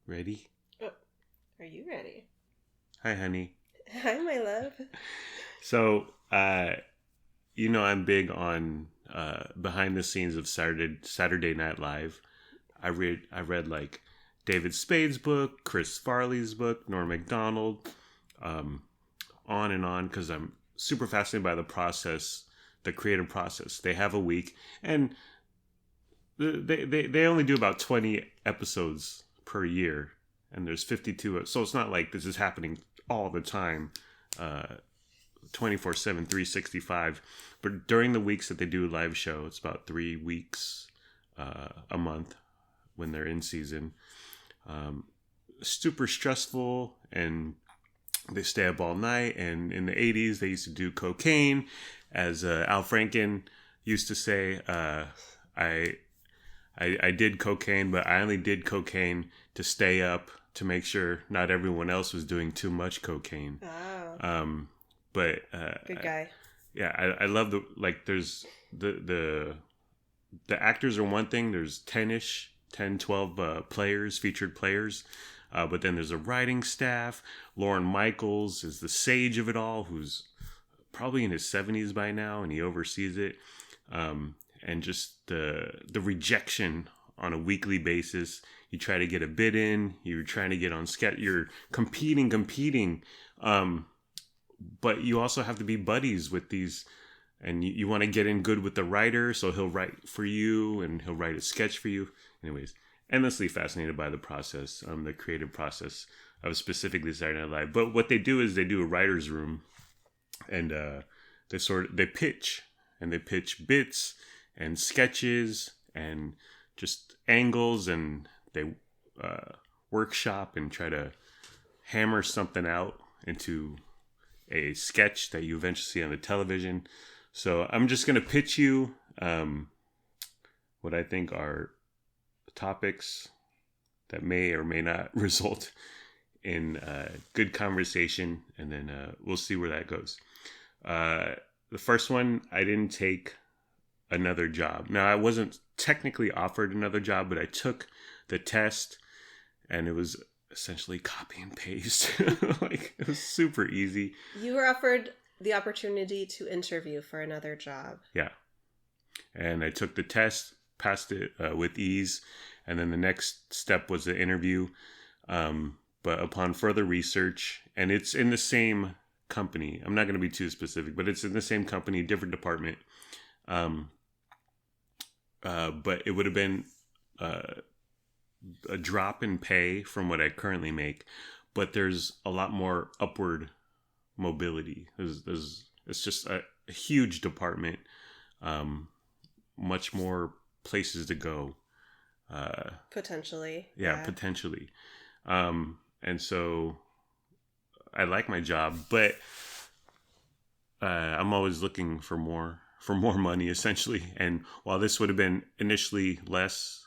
Ready? Oh, are you ready? Hi, honey. Hi, my love. So, I'm big on behind the scenes of Saturday Night Live. I read like David Spade's book, Chris Farley's book, Norm Macdonald, on and on, because I'm super fascinated by the process, the creative process. They have a week, and they only do about 20 episodes per year, and there's 52. So it's not like this is happening all the time, 24/7, 365. But during the weeks that they do a live show, it's about 3 weeks a month when they're in season. Super stressful, and they stay up all night. And in the 80s, they used to do cocaine. As Al Franken used to say, I did cocaine, but I only did cocaine to stay up, to make sure not everyone else was doing too much cocaine. Oh. But Good guy. I love there's the actors are one thing. There's 10, 12 players, featured players. But then there's a writing staff. Lorne Michaels is the sage of it all, who's probably in his 70s by now, and he oversees it. And just the rejection on a weekly basis. You try to get a bid in. You're trying to get on sketch. You're competing. But you also have to be buddies with these. And you want to get in good with the writer, so he'll write for you, and he'll write a sketch for you. Anyways, endlessly fascinated by the process, the creative process of specifically Saturday Night Live. But what they do is they do a writer's room, and they pitch bits and sketches and just angles, and they workshop and try to hammer something out into a sketch that you eventually see on the television. So I'm just going to pitch you what I think are topics that may or may not result in good conversation, and then we'll see where that goes. The first one, I didn't take another job. Now, I wasn't technically offered another job, but I took the test, and it was essentially copy and paste. It was super easy. You were offered the opportunity to interview for another job. Yeah. And I took the test, passed it with ease, and then the next step was the interview. But upon further research, and it's in the same company, I'm not going to be too specific, but it's in the same company, different department. But it would have been a drop in pay from what I currently make, but there's a lot more upward mobility. It's just a huge department, much more places to go. Potentially. Yeah, potentially. And so I like my job, but I'm always looking for more money, essentially. And while this would have been initially less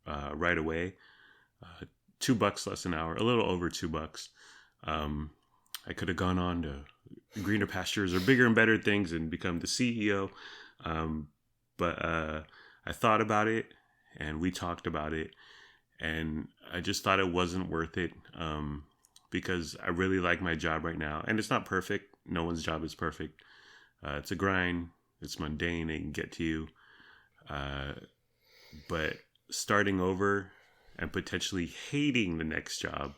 right away, $2 less an hour, a little over $2, I could have gone on to greener pastures or bigger and better things and become the CEO. But I thought about it, and we talked about it, and I just thought it wasn't worth it, because I really like my job right now. And it's not perfect. No one's job is perfect. It's a grind. It's mundane. It can get to you. But starting over and potentially hating the next job,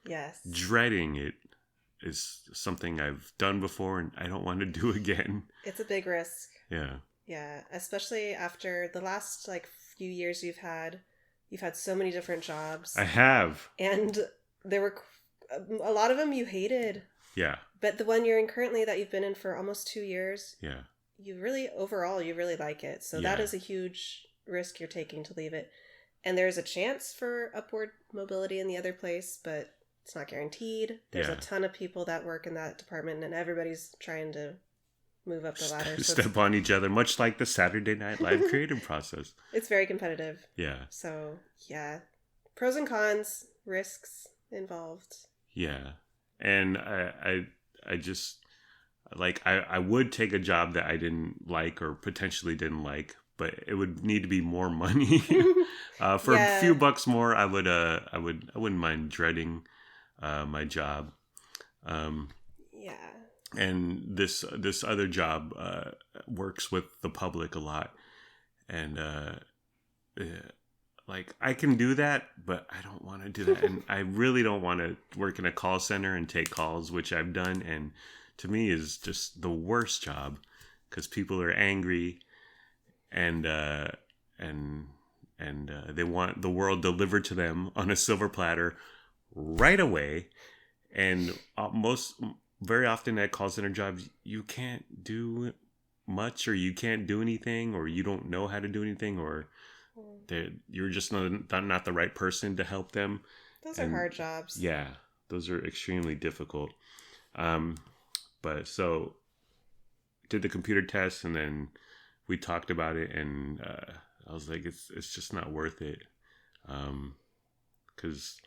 yes, dreading it, is something I've done before, and I don't want to do again. It's a big risk. Yeah. Yeah, especially after the last few years you've had so many different jobs. I have. And there were a lot of them you hated. Yeah. But the one you're in currently, that you've been in for almost 2 years. Yeah. You really like it. So that is a huge risk you're taking to leave it. And there's a chance for upward mobility in the other place, but it's not guaranteed. There's a ton of people that work in that department, and everybody's trying to move up the ladder. Step on each other, much like the Saturday Night Live creative process. It's very competitive. Yeah. So, yeah. Pros and cons, risks involved. Yeah. And I just, I would take a job that I didn't like or potentially didn't like, but it would need to be more money. For a few bucks more, I wouldn't mind dreading my job. And this other job works with the public a lot, and like I can do that, but I don't want to do that, and I really don't want to work in a call center and take calls, which I've done, and to me is just the worst job because people are angry, and they want the world delivered to them on a silver platter right away, and very often at call center jobs, you can't do much, or you can't do anything, or you don't know how to do anything, or you're just not the right person to help them. Those are hard jobs. Yeah, those are extremely difficult. But so did the computer test, and then we talked about it, and I was like, it's just not worth it, because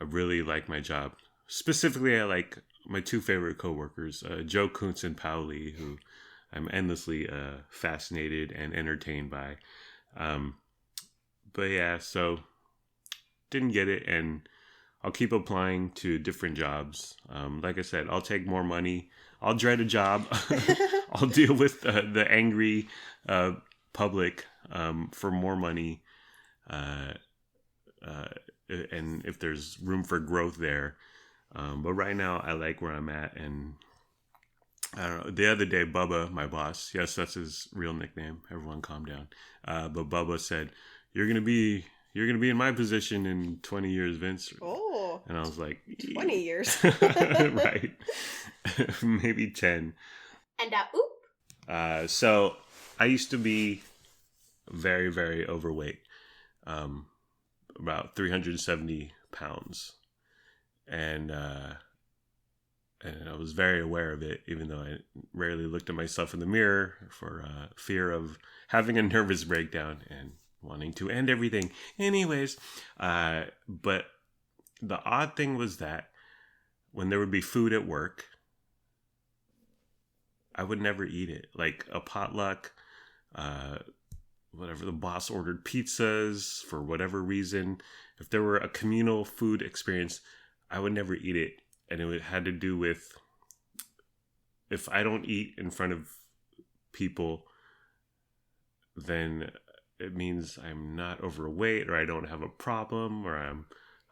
I really like my job. Specifically, I like my two favorite coworkers, Joe Kuntz and Pauli, who I'm endlessly fascinated and entertained by. But yeah, so didn't get it, and I'll keep applying to different jobs. Like I said, I'll take more money. I'll dread a job. I'll deal with the angry public for more money, and if there's room for growth there. But right now, I like where I'm at, and I don't know. The other day, Bubba, my boss, yes, that's his real nickname. Everyone, calm down. But Bubba said, "You're gonna be in my position in 20 years, Vince." Oh. And I was like, 20 years. Right. Maybe 10. And so I used to be very, very overweight. About 370 pounds. And I was very aware of it, even though I rarely looked at myself in the mirror for fear of having a nervous breakdown and wanting to end everything. Anyways, but the odd thing was that when there would be food at work, I would never eat it. Like a potluck, whatever, the boss ordered pizzas for whatever reason. If there were a communal food experience, I would never eat it. And it had to do with, if I don't eat in front of people, then it means I'm not overweight, or I don't have a problem, or I'm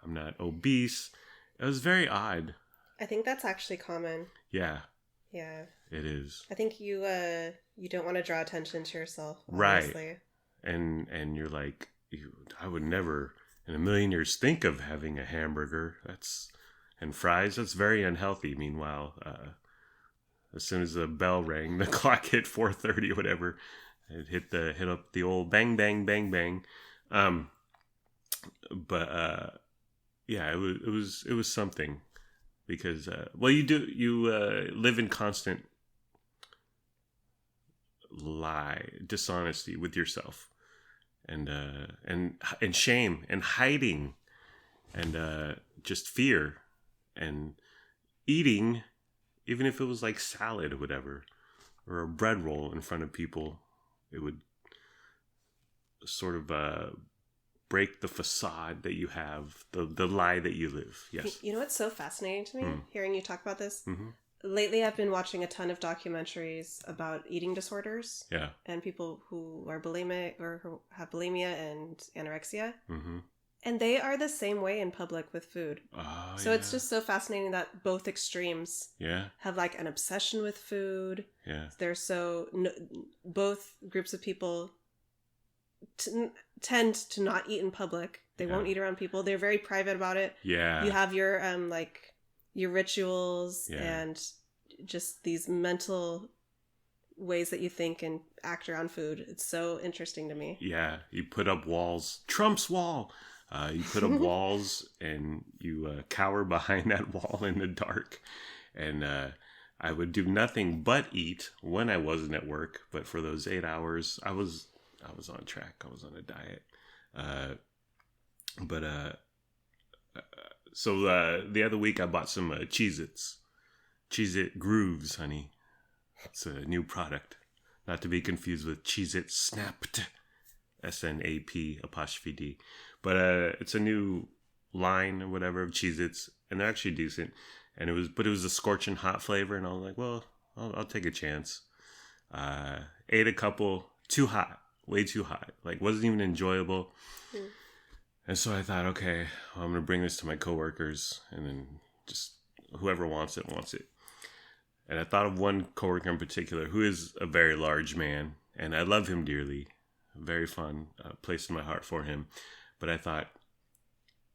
not obese. It was very odd. I think that's actually common. Yeah. Yeah. It is. I think you don't want to draw attention to yourself, honestly. Right. And you're like, I would never in a million years think of having a hamburger. And fries, that's very unhealthy. Meanwhile, as soon as the bell rang, the clock hit 4:30 or whatever, it hit up the old bang bang bang bang. But yeah, it was something, because you live in constant dishonesty with yourself, and shame and hiding, and just fear. And eating, even if it was like salad or whatever, or a bread roll in front of people, it would sort of break the facade that you have, the lie that you live. Yes. You know what's so fascinating to me, hearing you talk about this? Mm-hmm. Lately, I've been watching a ton of documentaries about eating disorders. Yeah. And people who are bulimic, or who have bulimia and anorexia. Mm-hmm. And they are the same way in public with food. Oh, so it's just so fascinating that both extremes have like an obsession with food. Yeah. Both groups of people tend to not eat in public. They won't eat around people. They're very private about it. Yeah. You have your your rituals and just these mental ways that you think and act around food. It's so interesting to me. Yeah. You put up walls. Trump's wall. You put up walls, and you cower behind that wall in the dark. And I would do nothing but eat when I wasn't at work. But for those 8 hours, I was on track. I was on a diet. So the other week I bought some Cheez-Its. Cheez-It Grooves, honey. It's a new product. Not to be confused with Cheez-It Snapped. SNAP''D. But it's a new line or whatever of Cheez-Its, and they're actually decent. And it was a scorching hot flavor, and I was like, well, I'll take a chance. Ate a couple, too hot, way too hot. Like, wasn't even enjoyable. And so I thought, okay, well, I'm gonna bring this to my coworkers, and then just whoever wants it. And I thought of one coworker in particular who is a very large man, and I love him dearly. Very fun place in my heart for him. But I thought,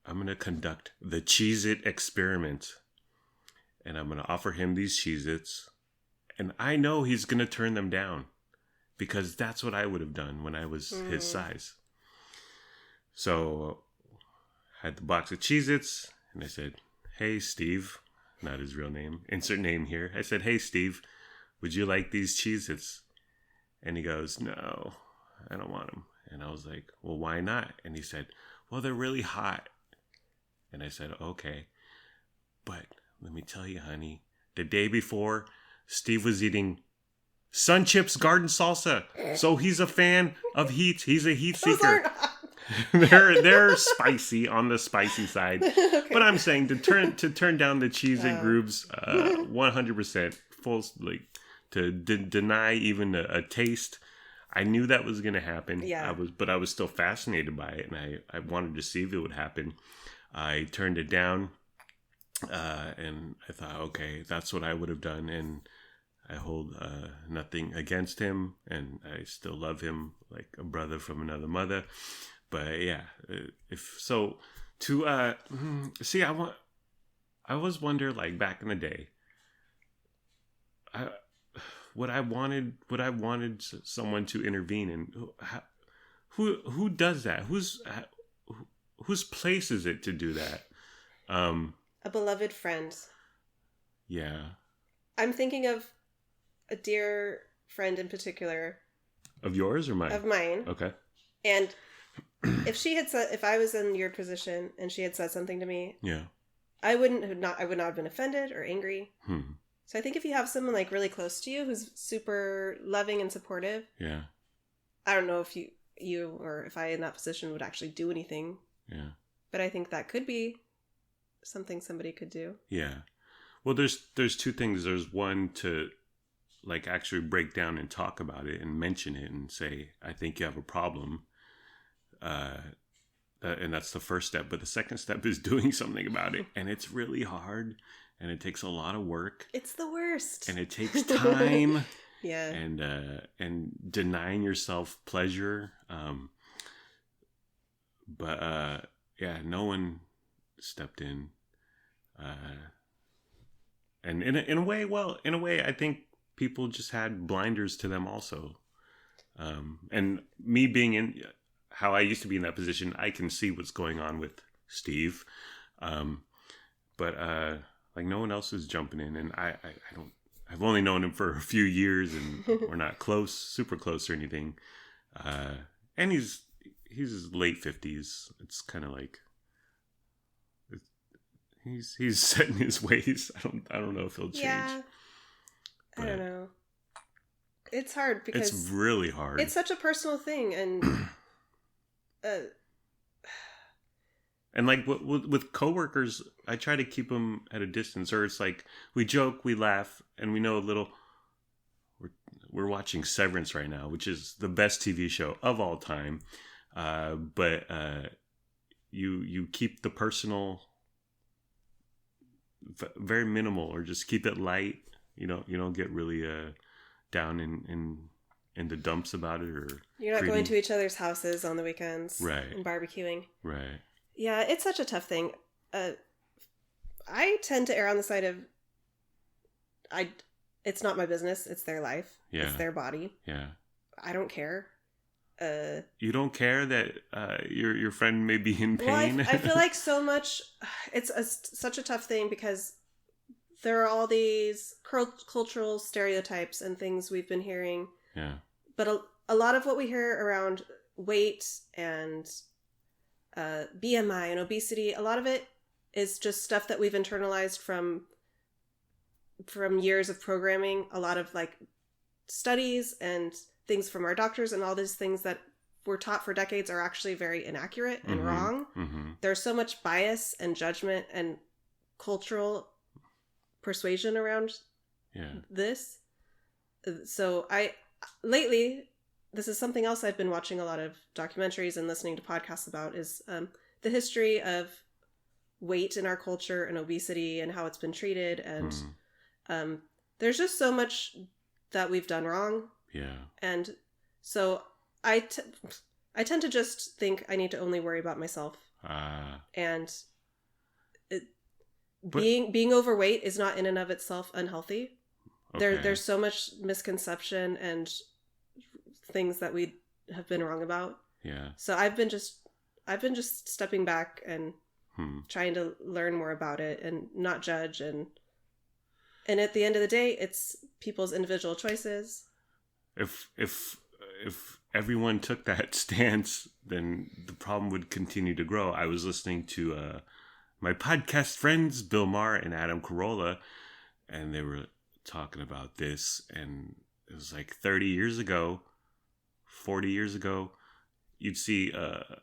I'm going to conduct the Cheez-It experiment. And I'm going to offer him these Cheez-Its. And I know he's going to turn them down. Because that's what I would have done when I was his size. So I had the box of Cheez-Its. And I said, hey, Steve. Not his real name. Insert name here. I said, hey, Steve, would you like these Cheez-Its? And he goes, no, I don't want them. And I was like, well, why not? And he said, well, they're really hot. And I said, okay. But let me tell you, honey, the day before, Steve was eating Sun Chips Garden Salsa. So he's a fan of heat. He's a heat seeker. They're spicy on the spicy side. Okay. But I'm saying to turn down the Cheez-It grooves 100% full, like to deny even a taste. I knew that was going to happen. Yeah. I was still fascinated by it, and I wanted to see if it would happen. I turned it down, and I thought, okay, that's what I would have done, and I hold nothing against him, and I still love him like a brother from another mother. But yeah, if so, to see, I always wonder, like back in the day, What I wanted someone to intervene in. Who does that? Whose place is it to do that? A beloved friend. Yeah. I'm thinking of a dear friend in particular. Of yours or mine? Of mine. Okay. And if I was in your position and she had said something to me, yeah, I would not have been offended or angry. So I think if you have someone like really close to you who's super loving and supportive, yeah, I don't know if you or if I in that position would actually do anything. Yeah. But I think that could be something somebody could do. Yeah. Well, there's two things. There's one to like actually break down and talk about it and mention it and say, I think you have a problem. And that's the first step. But the second step is doing something about it. And it's really hard. And it takes a lot of work. It's the worst. And it takes time. Yeah. And denying yourself pleasure. But yeah, no one stepped in. And in a way, I think people just had blinders to them also. And me being in how I used to be in that position, I can see what's going on with Steve. But like no one else is jumping in, and I don't. I've only known him for a few years, and we're not super close or anything. And he's his late 50s. It's kind of like he's set in his ways. I don't know if he'll change. Yeah, I don't know. It's hard because it's really hard. It's such a personal thing, and and like with coworkers, I try to keep them at a distance, or it's like we joke, we laugh, and we know a little. We're watching Severance right now, which is the best TV show of all time. But you keep the personal very minimal, or just keep it light. You don't get really down in the dumps about it, or you're not going to each other's houses on the weekends, right? And barbecuing, right? Yeah, it's such a tough thing. I tend to err on the side of it's not my business. It's their life. Yeah. It's their body. Yeah. I don't care. You don't care that your friend may be in pain? Well, I feel like so much. It's such a tough thing because there are all these cultural stereotypes and things we've been hearing. Yeah. But a lot of what we hear around weight and BMI and obesity, a lot of it is just stuff that we've internalized from years of programming. A lot of like studies and things from our doctors and all these things that were taught for decades are actually very inaccurate and wrong. There's so much bias and judgment and cultural persuasion around this. So lately, this is something else I've been watching a lot of documentaries and listening to podcasts about is the history of weight in our culture and obesity and how it's been treated. And there's just so much that we've done wrong. Yeah. And so I tend to just think I need to only worry about myself. And being overweight is not in and of itself unhealthy. Okay. There's so much misconception and things that we have been wrong about. Yeah. So I've been just stepping back and trying to learn more about it and not judge, and at the end of the day, it's people's individual choices. If everyone took that stance, then the problem would continue to grow. I was listening to my podcast friends, Bill Maher and Adam Carolla, and they were talking about this, and it was like 30 years ago, 40 years ago, you'd see a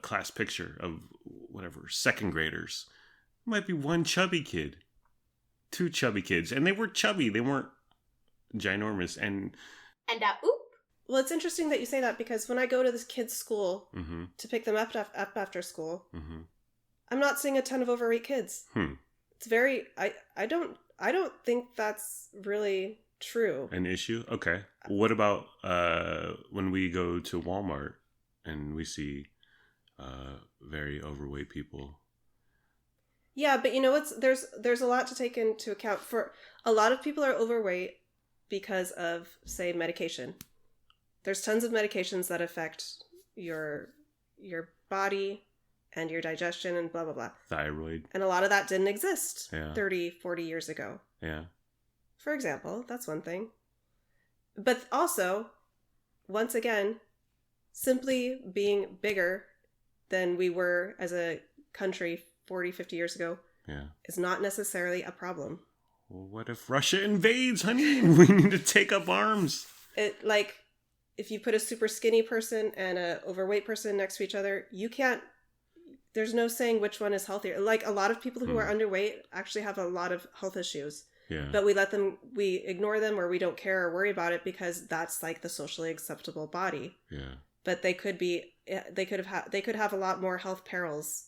class picture of whatever, second graders. Might be one chubby kid, two chubby kids, and they were chubby. They weren't ginormous. And well, it's interesting that you say that, because when I go to this kid's school to pick them up after school, I'm not seeing a ton of overweight kids. It's very I don't think that's really true. An issue? Okay. What about when we go to Walmart and we see very overweight people? Yeah, but you know what's there's a lot to take into account. For a lot of people are overweight because of, say, medication. There's tons of medications that affect your body and your digestion and blah, blah, blah. Thyroid. And a lot of that didn't exist 30, 40 years ago. Yeah. For example, that's one thing. But also, once again, simply being bigger than we were as a country 40, 50 years ago is not necessarily a problem. Well, what if Russia invades, honey? We need to take up arms. If you put a super skinny person and an overweight person next to each other, there's no saying which one is healthier. Like, a lot of people who are underweight actually have a lot of health issues. Yeah. But we ignore them, or we don't care or worry about it because that's like the socially acceptable body. Yeah. But they could have a lot more health perils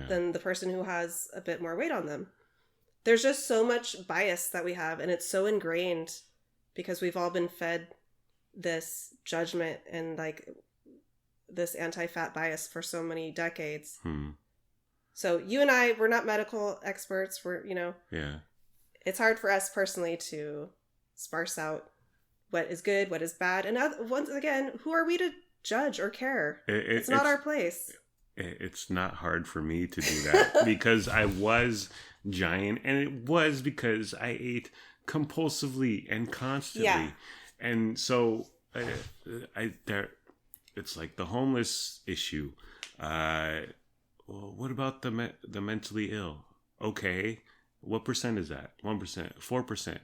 than the person who has a bit more weight on them. There's just so much bias that we have, and it's so ingrained because we've all been fed this judgment and like this anti-fat bias for so many decades. So you and I, we're not medical experts. It's hard for us personally to sparse out what is good, what is bad. And once again, who are we to judge or care? It's not our place. It's not hard for me to do that because I was giant, and it was because I ate compulsively and constantly. Yeah. And so it's like the homeless issue. Well, what about the mentally ill? Okay. What percent is that? 1%, 4%,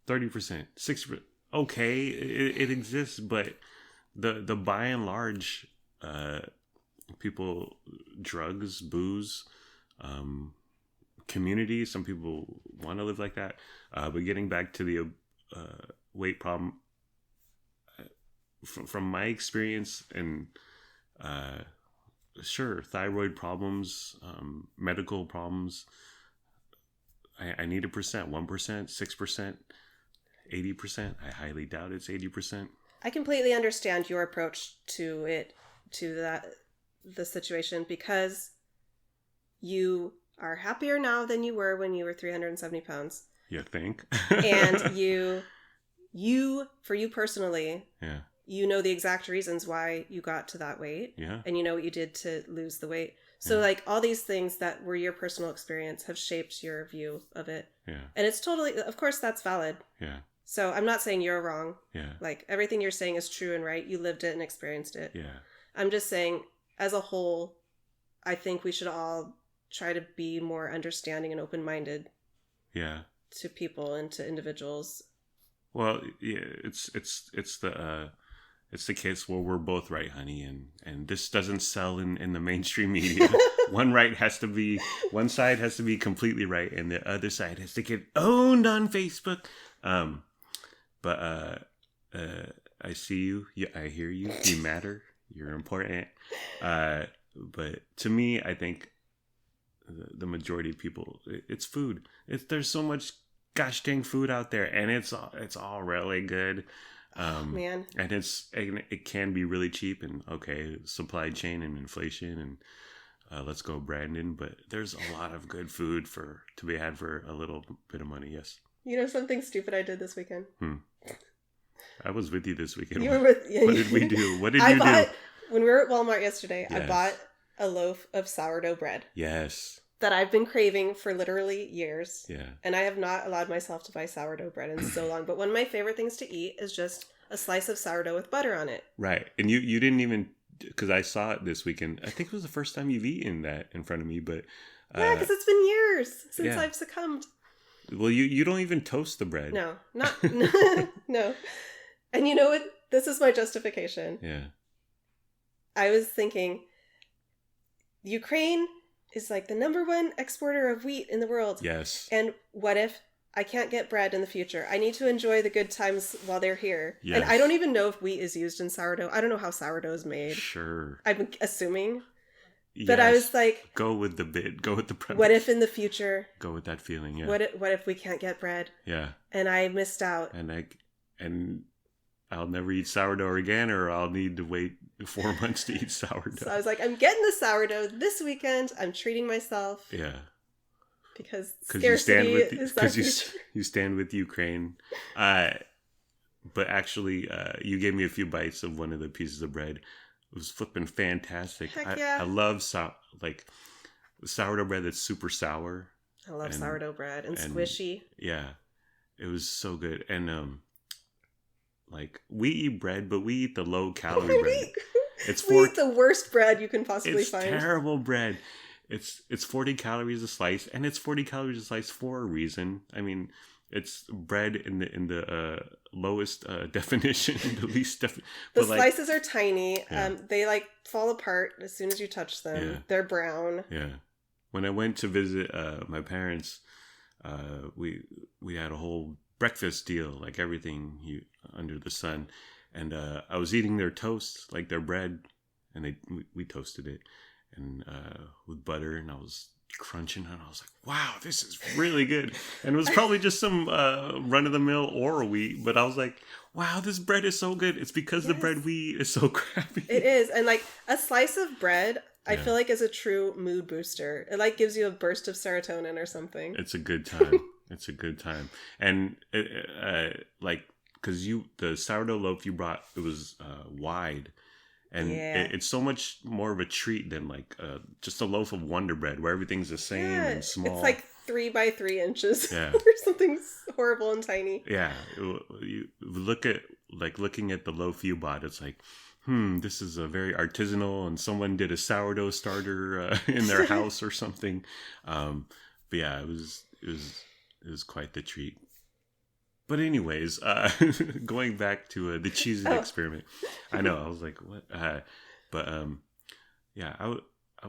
30%, 6%. Okay, it exists, but the by and large, people, drugs, booze, community. Some people want to live like that. But getting back to the weight problem, from my experience, and sure, thyroid problems, medical problems. I need 1%, 6%, 80%. I highly doubt it's 80%. I completely understand your approach to the situation, because you are happier now than you were when you were 370 pounds. You think? And for you personally, you know the exact reasons why you got to that weight. Yeah. And you know what you did to lose the weight. So like all these things that were your personal experience have shaped your view of it. Yeah. And it's totally, of course that's valid. Yeah. So I'm not saying you're wrong. Yeah. Like everything you're saying is true and right. You lived it and experienced it. Yeah. I'm just saying, as a whole, I think we should all try to be more understanding and open-minded. Yeah. To people and to individuals. Well, yeah, it's the case where we're both right, honey, and this doesn't sell in the mainstream media. One side has to be completely right, and the other side has to get owned on Facebook. But I see you. Yeah, I hear you. You matter. You're important. But to me, I think the majority of people, it's food. There's so much gosh dang food out there, and it's all really good. Man, and it can be really cheap, and okay, supply chain and inflation, and let's go Brandon. But there's a lot of good food to be had for a little bit of money. Yes. You know something stupid I did this weekend? I was with you this weekend. You were with. What did we do? What did you do? When we were at Walmart yesterday, Yes. I bought a loaf of sourdough bread. Yes. That I've been craving for literally years. Yeah. And I have not allowed myself to buy sourdough bread in so long. But one of my favorite things to eat is just a slice of sourdough with butter on it. Right. And you didn't even, because I saw it this weekend. I think it was the first time you've eaten that in front of me, but. Yeah, because it's been years since I've succumbed. Well, you don't even toast the bread. No, no. And you know what? This is my justification. Yeah. I was thinking, Ukraine is like the #1 exporter of wheat in the world. Yes. And what if I can't get bread in the future? I need to enjoy the good times while they're here. Yes. And I don't even know if wheat is used in sourdough. I don't know how sourdough is made. Sure. I'm assuming. Yes. But I was like... Go with the premise. What if in the future... Go with that feeling, yeah. What if we can't get bread? Yeah. And I missed out. And I'll never eat sourdough again, or I'll need to wait 4 months to eat sourdough. So I was like, I'm getting the sourdough this weekend. I'm treating myself. Yeah. Because scarcity is our you stand with Ukraine. But actually, you gave me a few bites of one of the pieces of bread. It was flipping fantastic. Heck yeah. I love sourdough bread that's super sour. I love sourdough bread and squishy. Yeah. It was so good. And we eat bread, but we eat the low calorie bread. We eat the worst bread you can possibly find. It's terrible bread. It's 40 calories a slice, and it's 40 calories a slice for a reason. I mean, it's bread in the lowest definition, the least definition. The slices are tiny. Yeah. They fall apart as soon as you touch them. Yeah. They're brown. Yeah. When I went to visit my parents, we had a whole breakfast deal, like everything under the sun, and I was eating their toast, like their bread, and we toasted it, and with butter, and I was crunching it. I was like, wow, this is really good. And it was probably just some run-of-the-mill Oro wheat, but I was like, wow, this bread is so good. It's because the bread we eat is so crappy. It is. And a slice of bread, I feel like is a true mood booster. It gives you a burst of serotonin or something. It's a good time. It's a good time. And because the sourdough loaf you brought, it was wide. And it's so much more of a treat than just a loaf of Wonder Bread where everything's the same and small. It's 3 by 3 inches or something horrible and tiny. Yeah, you looking at the loaf you bought. It's like, this is a very artisanal, and someone did a sourdough starter in their house or something. But yeah, it was quite the treat. But anyways, going back to the Cheez-It experiment. I know, I was like, what?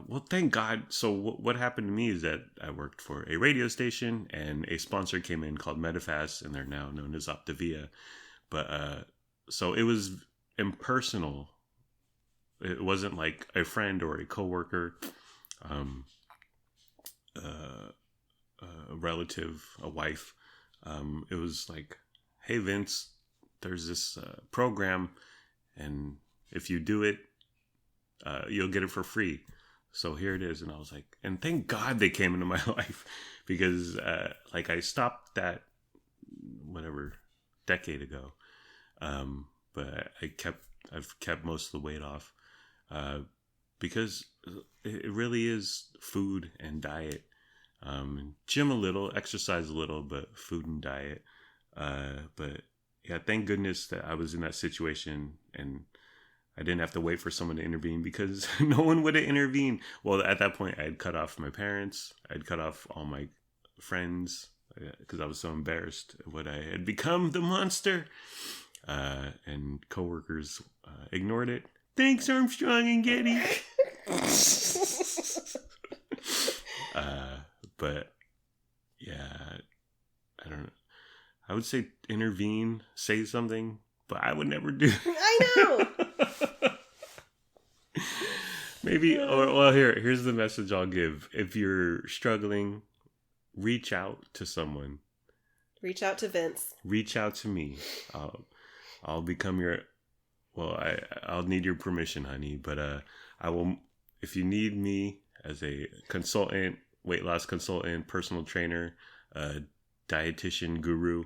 Well, thank God. So what happened to me is that I worked for a radio station, and a sponsor came in called Medifast, and they're now known as Optavia. But so it was impersonal. It wasn't like a friend or a coworker, a relative, a wife. It was like, hey Vince, there's this program, and if you do it, you'll get it for free. So here it is. And I was like, and thank God they came into my life, because I stopped that decade ago. But I've kept most of the weight off, because it really is food and diet. Gym a little, exercise a little, but food and diet. But yeah, thank goodness that I was in that situation, and I didn't have to wait for someone to intervene, because no one would have intervened. Well, at that point, I had cut off my parents. I'd cut off all my friends, because I was so embarrassed at what I had become, the monster. And coworkers ignored it. Thanks, Armstrong and Getty. But yeah, I don't know. I would say intervene, say something, but I would never do. I know. Maybe, or here's the message I'll give. If you're struggling, reach out to someone. Reach out to Vince. Reach out to me. I'll become your. Well, I'll need your permission, honey. But I will. If you need me as a consultant, weight loss consultant, personal trainer, dietitian guru,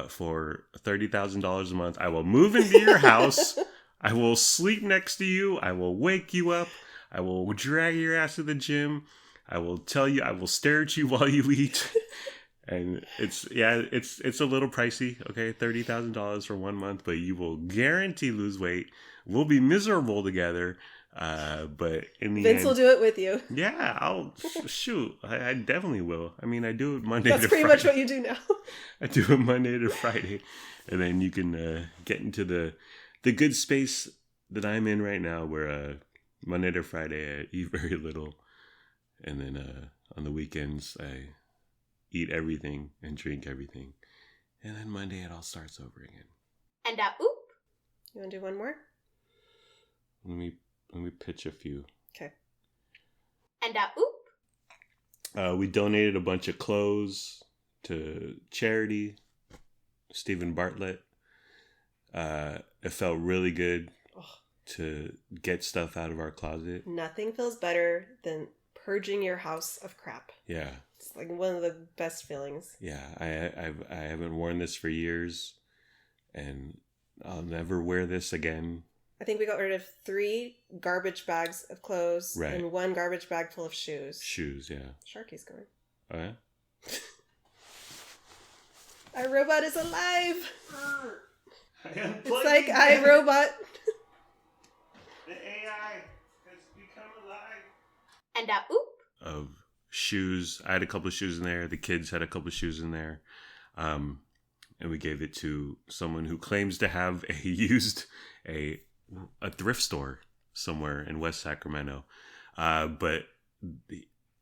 for $30,000 a month, I will move into your house. I will sleep next to you. I will wake you up. I will drag your ass to the gym. I will tell you. I will stare at you while you eat. And it's a little pricey. Okay, $30,000 for 1 month, but you will guarantee lose weight. We'll be miserable together. But in the end, Vince will do it with you. Yeah, I'll shoot. I definitely will. I mean, I do it Monday That's to pretty Friday. much what you do now. I do it Monday to Friday, and then you can get into the good space that I'm in right now, where Monday to Friday I eat very little, and then on the weekends I eat everything and drink everything, and then Monday it all starts over again. And oop. You want to do one more? Let me pitch a few. Okay. And oop. We donated a bunch of clothes to charity. Stephen Bartlett. It felt really good to get stuff out of our closet. Nothing feels better than purging your house of crap. Yeah. It's like one of the best feelings. Yeah, I haven't worn this for years, and I'll never wear this again. I think we got rid of 3 garbage bags of clothes right. and 1 garbage bag full of shoes. Shoes, yeah. Sharky's going. Oh, yeah? Our robot is alive! It's like iRobot. The AI has become alive. And oop. Of shoes. I had a couple of shoes in there. The kids had a couple of shoes in there. And we gave it to someone who claims to have a thrift store somewhere in West Sacramento. But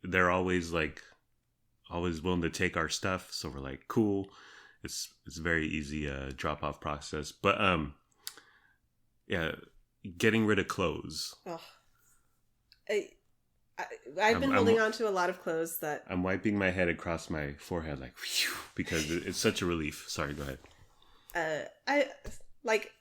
they're always willing to take our stuff. So we're like, cool. It's a very easy drop off process. But yeah, getting rid of clothes. Oh. I've been holding on to a lot of clothes that... I'm wiping my head across my forehead like, whew, because it's such a relief. Sorry, go ahead. I like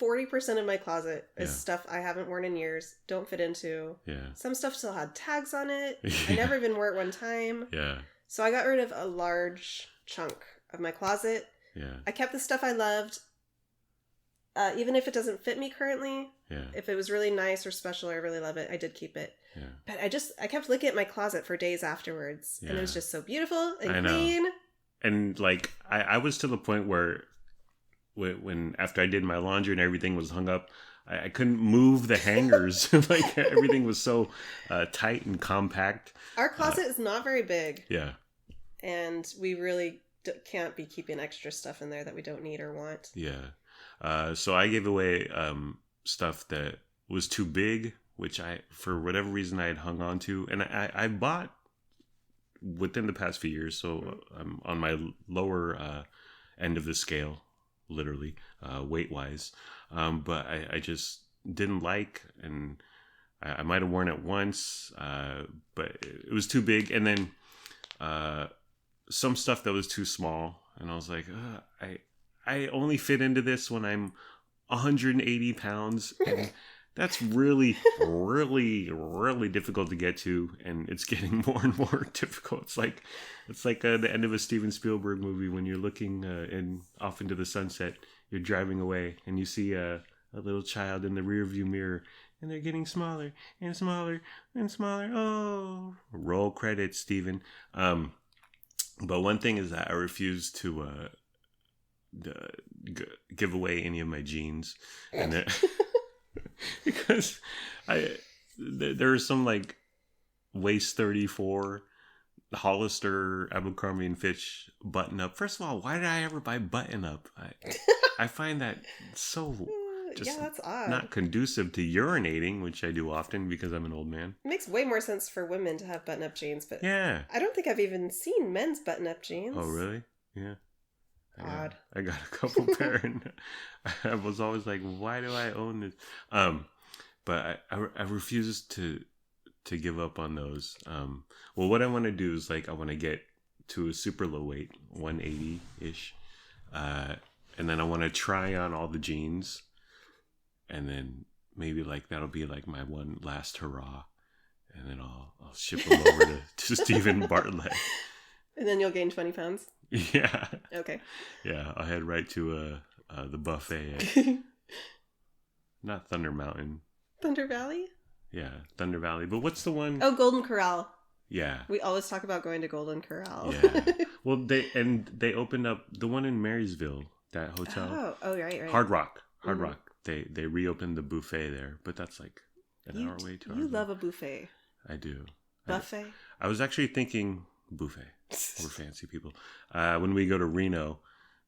40% of my closet is stuff I haven't worn in years, don't fit into. Yeah. Some stuff still had tags on it. I never even wore it one time. Yeah. So I got rid of a large chunk of my closet. Yeah. I kept the stuff I loved. Even if it doesn't fit me currently. Yeah. If it was really nice or special, I really love it. I did keep it. Yeah. But I kept looking at my closet for days afterwards. Yeah. And it was just so beautiful and clean. And like, I was to the point where when after I did my laundry and everything was hung up, I couldn't move the hangers. Like everything was so tight and compact. Our closet is not very big. Yeah. And we really can't be keeping extra stuff in there that we don't need or want. Yeah. So I gave away stuff that was too big, which for whatever reason I had hung on to. And I bought within the past few years. So I'm on my lower end of the scale, literally, weight-wise. But I just didn't like, and I might have worn it once, but it was too big. And then some stuff that was too small. And I was like, I only fit into this when I'm 180 pounds. And that's really, really, really difficult to get to. And it's getting more and more difficult. It's like the end of a Steven Spielberg movie when you're looking off into the sunset. You're driving away and you see a little child in the rearview mirror. And they're getting smaller and smaller and smaller. Oh, roll credits, Steven. But one thing is that I refuse to give away any of my jeans, and because there are some like waist 34 Hollister, Abercrombie and Fitch button up. First of all, why did I ever buy button up? I find that so just that's odd. not conducive to urinating, which I do often because I'm an old man. It makes way more sense for women to have button-up jeans, but yeah, I don't think I've even seen men's button-up jeans. Oh, really? Yeah. Odd. I got a couple pair, and I was always like, "Why do I own this?" But I refuse to give up on those. Well, what I want to do is I want to get to a super low weight, 180 ish, and then I want to try on all the jeans, and then maybe that'll be my one last hurrah, and then I'll ship them over to Stephen Bartlett. And then you'll gain 20 pounds. Yeah. Okay. Yeah, I'll head right to the buffet at not Thunder Mountain. Thunder Valley? Yeah, Thunder Valley. But what's the one? Oh, Golden Corral. Yeah. We always talk about going to Golden Corral. Yeah. Well, they opened up the one in Marysville, that hotel. Oh, right. Hard Rock. They reopened the buffet there, but that's an hour away, 2 hours. You love a buffet. I do. Buffet? I was actually thinking buffet. We're fancy people. When we go to Reno,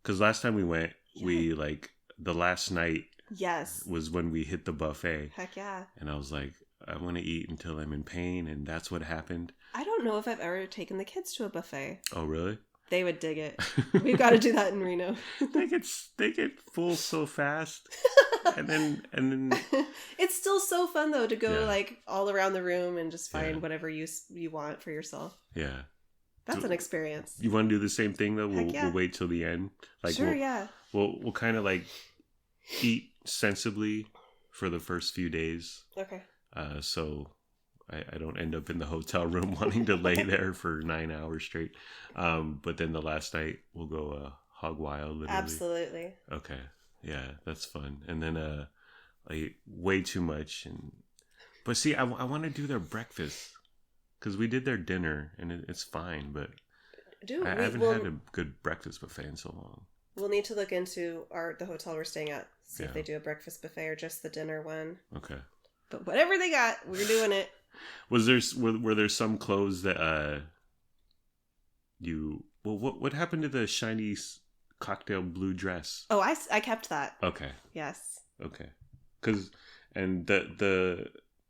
because last time we went, we the last night. Yes. Was when we hit the buffet. Heck yeah. And I was like, I want to eat until I'm in pain, and that's what happened. I don't know if I've ever taken the kids to a buffet. Oh, really? They would dig it. We've got to do that in Reno. they get full so fast. and then it's still so fun though to go all around the room and just find whatever you want for yourself. Yeah. That's an experience. You want to do the same thing though? We'll wait till the end. Sure, yeah. We'll kind of eat sensibly for the first few days. Okay. So I don't end up in the hotel room wanting to lay there for 9 hours straight. But then the last night we'll go hog wild. Literally. Absolutely. Okay. Yeah, that's fun. And then way too much. But see, I want to do their breakfast because we did their dinner and it's fine. But I haven't had a good breakfast buffet in so long. We'll need to look into the hotel we're staying at. See if they do a breakfast buffet or just the dinner one. Okay. But whatever they got, we're doing it. Were there some clothes that what happened to the shiny cocktail blue dress? Oh, I kept that. Okay. Yes. Okay. And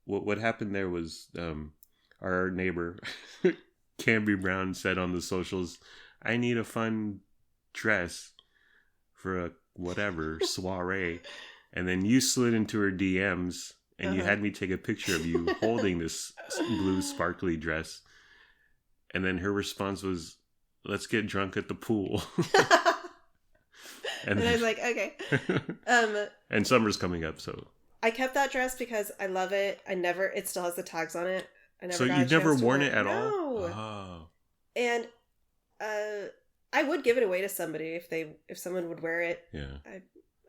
what happened there was our neighbor Camby Brown said on the socials, "I need a fun dress for a whatever soiree," and then you slid into her DMs and you had me take a picture of you holding this blue sparkly dress, and then her response was, "Let's get drunk at the pool." and I was like, okay. And summer's coming up, so I kept that dress because I love it. It still has the tags on it. So you've never worn it at all? No. Oh. And I would give it away to somebody if someone would wear it. Yeah.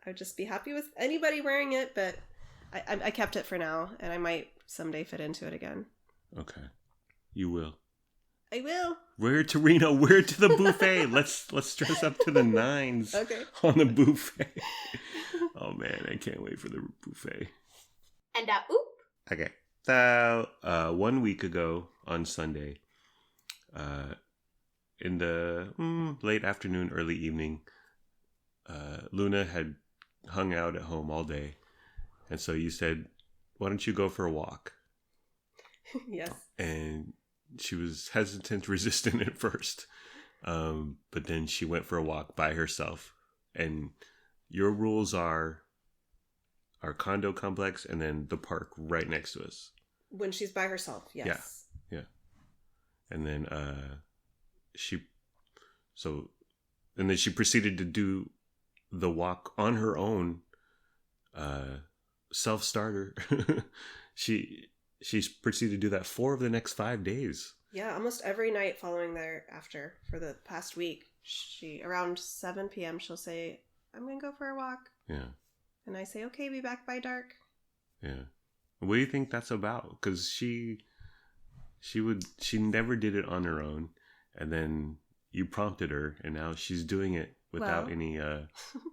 I'd just be happy with anybody wearing it, but I kept it for now, and I might someday fit into it again. Okay. You will. I will. We're to Reno. We're to the buffet. Let's dress up to the nines. Okay. On the buffet. Oh man, I can't wait for the buffet. And oop. Okay. So 1 week ago on Sunday, in the late afternoon, early evening, Luna had hung out at home all day, and so you said, "Why don't you go for a walk?" Yes. And she was hesitant, resistant at first, but then she went for a walk by herself. And your rules are our condo complex and then the park right next to us. When she's by herself, yes. Yeah. And then she proceeded to do the walk on her own, self-starter. She's proceeded to do that 4 of the next 5 days. Yeah, almost every night following thereafter for the past week. She around 7 p.m. she'll say, "I'm going to go for a walk." Yeah. And I say, "Okay, be back by dark." Yeah. What do you think that's about? Because she never did it on her own, and then you prompted her, and now she's doing it without any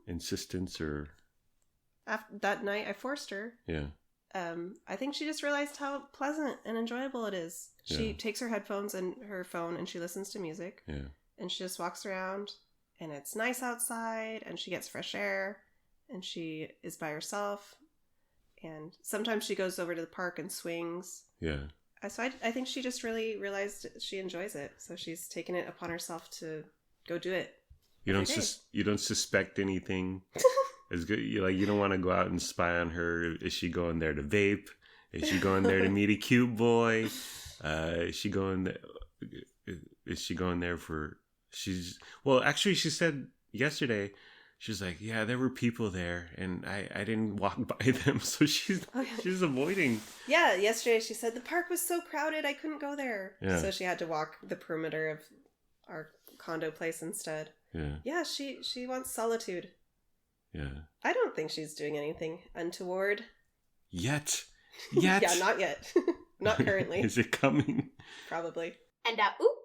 insistence or. After that night, I forced her. Yeah. I think she just realized how pleasant and enjoyable it is. She takes her headphones and her phone and she listens to music. Yeah. And she just walks around and it's nice outside and she gets fresh air and she is by herself. And sometimes she goes over to the park and swings. Yeah. So I think she just really realized she enjoys it. So she's taken it upon herself to go do it. You don't suspect anything. It's good. You don't want to go out and spy on her. Is she going there to vape? Is she going there to meet a cute boy? Is she going there for? Actually, she said yesterday. She's like, yeah, there were people there, and I didn't walk by them, so she's avoiding. Yeah, yesterday she said the park was so crowded I couldn't go there, so she had to walk the perimeter of our condo place instead. Yeah, she wants solitude. Yeah, I don't think she's doing anything untoward yet. Yeah, not yet. Not currently. Is it coming? Probably. And oop.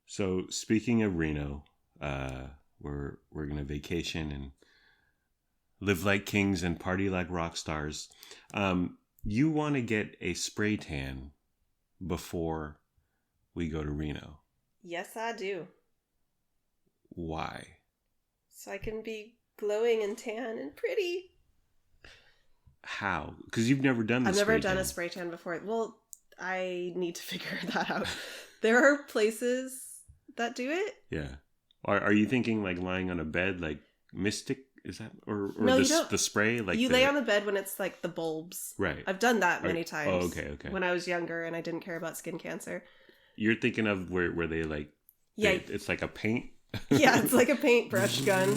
So speaking of Reno, we're gonna vacation and live like kings and party like rock stars. You want to get a spray tan before we go to Reno? Yes, I do. Why? So I can be glowing and tan and pretty. How? Because you've never done I've never done a spray tan before. Well, I need to figure that out. There are places that do it. Yeah. Are you thinking like lying on a bed like Mystic? Is that or no, the spray? Like you lay on the bed when it's like the bulbs. Right. I've done that many times. Oh, okay. When I was younger and I didn't care about skin cancer. You're thinking of where they like it's like a paint. Yeah, it's like a paintbrush gun.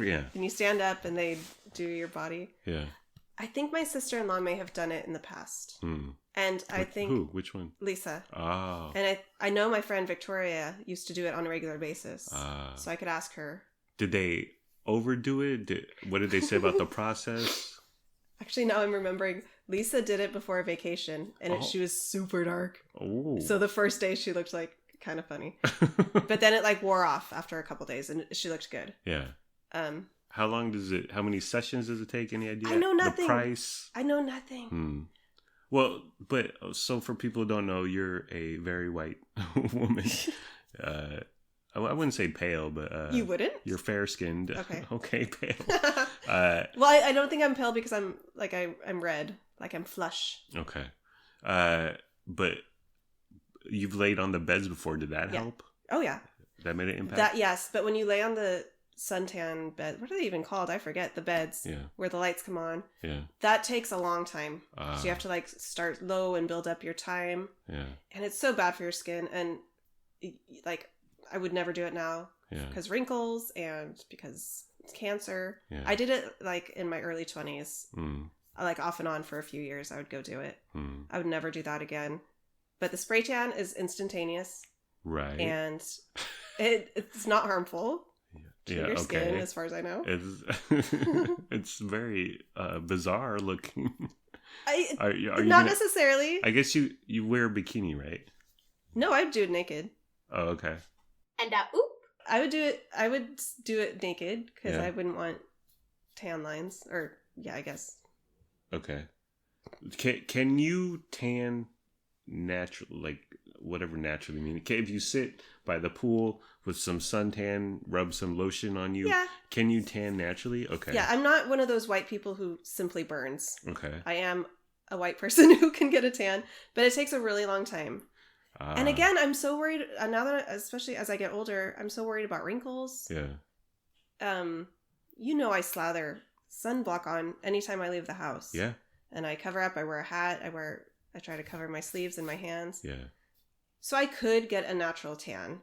Yeah. And you stand up and they do your body. Yeah. I think my sister-in-law may have done it in the past. And I think... Who? Which one? Lisa. Oh. And I know my friend Victoria used to do it on a regular basis. So I could ask her. Did they overdo it? What did they say about the process? Actually, now I'm remembering. Lisa did it before a vacation. And she was super dark. Oh. So the first day she looked like kind of funny. But then it like wore off after a couple days. And she looked good. Yeah. How many sessions does it take? Any idea? I know nothing. The price? I know nothing. Well, but so for people who don't know, you're a very white woman. I wouldn't say pale, but you wouldn't? You're fair skinned. Okay. Okay, pale. Well, I don't think I'm pale because I'm red, like I'm flush. Okay. But you've laid on the beds before. Did that help? Oh yeah. That made an impact. That yes, but when you lay on the suntan bed, what are they even called? I forget the beds. Yeah. Where the lights come on. Yeah. That takes a long time. So you have to like start low and build up your time. Yeah. And it's so bad for your skin, and like I would never do it now. Yeah. Because wrinkles and because it's cancer. Yeah. I did it like in my early 20s. Like off and on for a few years. I would go do it. I would never do that again. But the spray tan is instantaneous. Right. And it's not harmful. To your skin, as far as I know. It's very bizarre looking. Are you not necessarily. I guess you wear a bikini, right? No, I'd do it naked. Oh, okay. And oop. I would do it naked because I wouldn't want tan lines. Or I guess. Okay. Can you tan naturally, like whatever naturally means? If you sit by the pool with some suntan, rub some lotion on you, can you tan naturally? Okay. Yeah, I'm not one of those white people who simply burns. Okay. I am a white person who can get a tan, but it takes a really long time. And again, I'm so worried now that, especially as I get older, I'm so worried about wrinkles. Yeah. I slather sunblock on anytime I leave the house. Yeah. And I cover up. I wear a hat. I try to cover my sleeves and my hands. Yeah. So I could get a natural tan,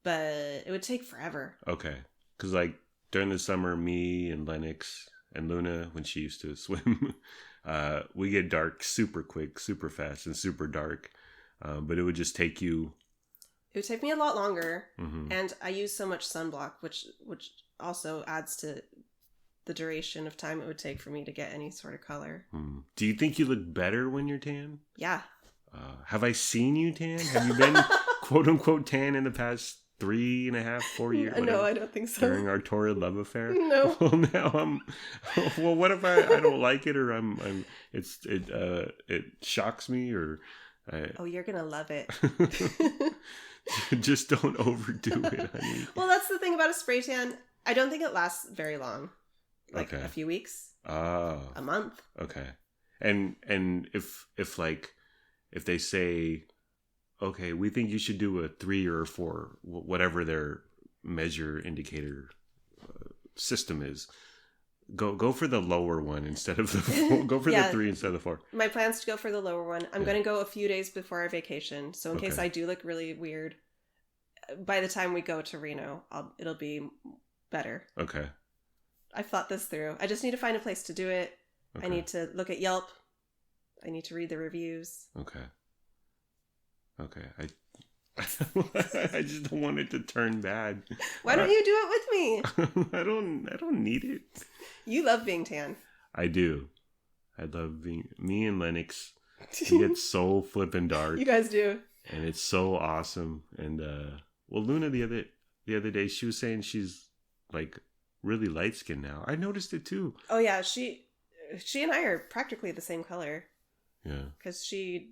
but it would take forever. Okay. Because like during the summer, me and Lennox and Luna, when she used to swim, we get dark super quick, super fast, and super dark. But it would just take you. It would take me a lot longer, and I use so much sunblock, which also adds to the duration of time it would take for me to get any sort of color. Do you think you look better when you're tan? Yeah. Have I seen you tan? Have you been quote unquote tan in the past 3.5, 4 years. No, I don't think so. During our torrid love affair. No. Well, now well, what if I don't like it, or it shocks me, or. Oh, you're gonna love it. Just don't overdo it, honey. Well, that's the thing about a spray tan. I don't think it lasts very long. Like Okay. a few weeks. Oh. A month. Okay. And if they say, okay, we think you should do a 3 or a 4, whatever their measure indicator system is, go for the lower one instead of the 4. Go for the 3 instead of the 4. My plan's to go for the lower one. I'm going to go a few days before our vacation, so in case I do look really weird, by the time we go to Reno, it'll be better. Okay. I've thought this through. I just need to find a place to do it. Okay. I need to look at Yelp. I need to read the reviews. Okay. I just don't want it to turn bad. Why don't you do it with me? I don't need it. You love being tan. I do. I love being... Me and Lennox, we get so flippin' dark. You guys do. And it's so awesome. And, well, Luna the other day, she was saying she's, like, really light-skinned now. I noticed it, too. Oh, yeah. She and I are practically the same color. Yeah. Because she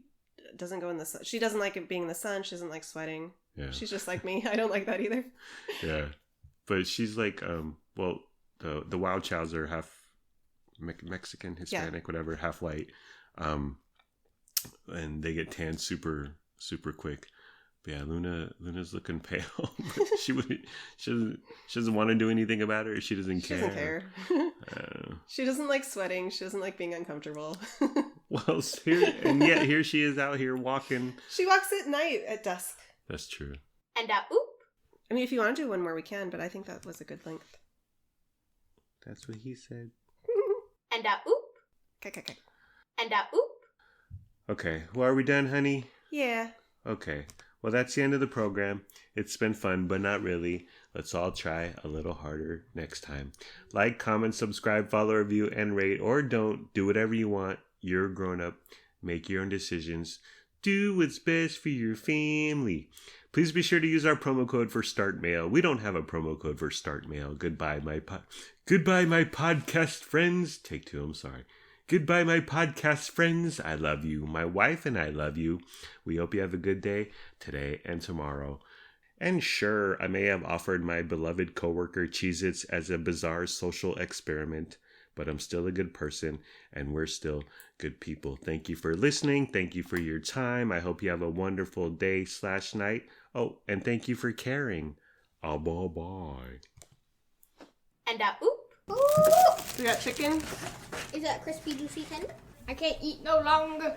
doesn't go in the sun. She doesn't like it being in the sun. She doesn't like sweating. Yeah. She's just like me. I don't like that either. Yeah. But she's like, well, the Wild Chows are half Mexican, Hispanic, whatever, half white. And they get tan super, super quick. But yeah, Luna's looking pale. she doesn't want to do anything about it. Or she doesn't care. She doesn't care. She doesn't like sweating. She doesn't like being uncomfortable. Well, here she is out here walking. She walks at night at dusk. That's true. And oop. I mean, if you want to do one more, we can. But I think that was a good length. That's what he said. And oop. Okay. And oop. Okay. Well, are we done, honey? Yeah. Okay. Well, that's the end of the program. It's been fun, but not really. Let's all try a little harder next time. Like, comment, subscribe, follow, review, and rate, or don't. Do whatever you want. You're a grown-up. Make your own decisions. Do what's best for your family. Please be sure to use our promo code for Start Mail. We don't have a promo code for Start Mail. Goodbye, my podcast friends. Take 2, I'm sorry. Goodbye, my podcast friends. I love you. My wife and I love you. We hope you have a good day today and tomorrow. And sure, I may have offered my beloved coworker Cheez-Its as a bizarre social experiment, but I'm still a good person and we're still good people. Thank you for listening. Thank you for your time. I hope you have a wonderful day/night. Oh, and thank you for caring. Bye-bye. And oop. Ooh. We got chicken. Is that crispy, juicy tender? I can't eat no longer.